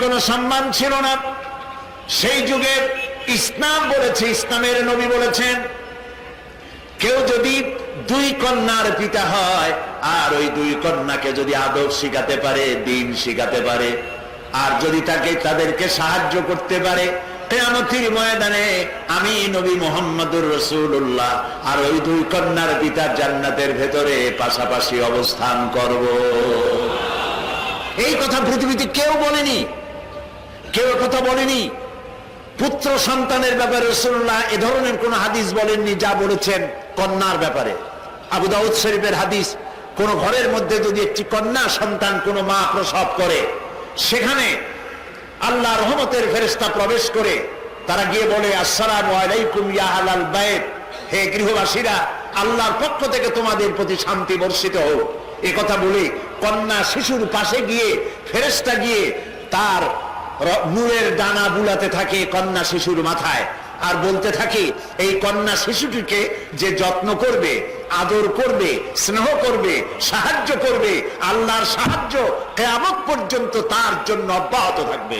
কোনো সম্মান ছিল না। সেই যুগে ইসলাম বলেছে, ইসলামের নবী বলেছেন, কেউ যদি দুই কন্যার পিতা হয় আর ওই দুই কন্যাকে যদি আদব শিখাতে পারে, দ্বীন শিখাতে পারে, আর যদি তাদেরকে সাহায্য করতে পারে, কিয়ামতের ময়দানে আমি নবী মুহাম্মদুর রাসূলুল্লাহ আর ওই দুই কন্যার পিতা জান্নাতের ভেতরে পাশাপাশি অবস্থান করব। এই কথা পৃথিবীতে কেউ বলেনি, কেউ কথা বলেনি। পুত্র সন্তানের ব্যাপারে রাসূলুল্লাহ এ ধরনের কোন হাদিস বলেননি যা বলেছেন কন্যার ব্যাপারে। আবু দাউদ শরীফের হাদিস, কোন ঘরের মধ্যে যদি একটি কন্যা সন্তান কোন মা প্রসব করে, সেখানে আল্লাহ রহমতের ফেরেশতা প্রবেশ করে তারা গিয়ে বলে, আসসালামু আলাইকুম ইয়া আহলাল বাইত, হে গৃহবাসীরা, আল্লাহর পক্ষ থেকে তোমাদের প্রতি শান্তি বর্ষিত হোক। এ কথা বলে কন্যা শিশুর পাশে গিয়ে ফেরেশতা গিয়ে তার নূরের ডানা বুলাতে থাকে কন্যা শিশুর মাথায়, আর বলতে থাকে, এই কন্যা শিশুটিকে যে যত্ন করবে, আদর করবে, স্নেহ করবে, সাহায্য করবে, আল্লাহর সাহায্য কিয়ামত পর্যন্ত তার জন্য অব্যাহত থাকবে।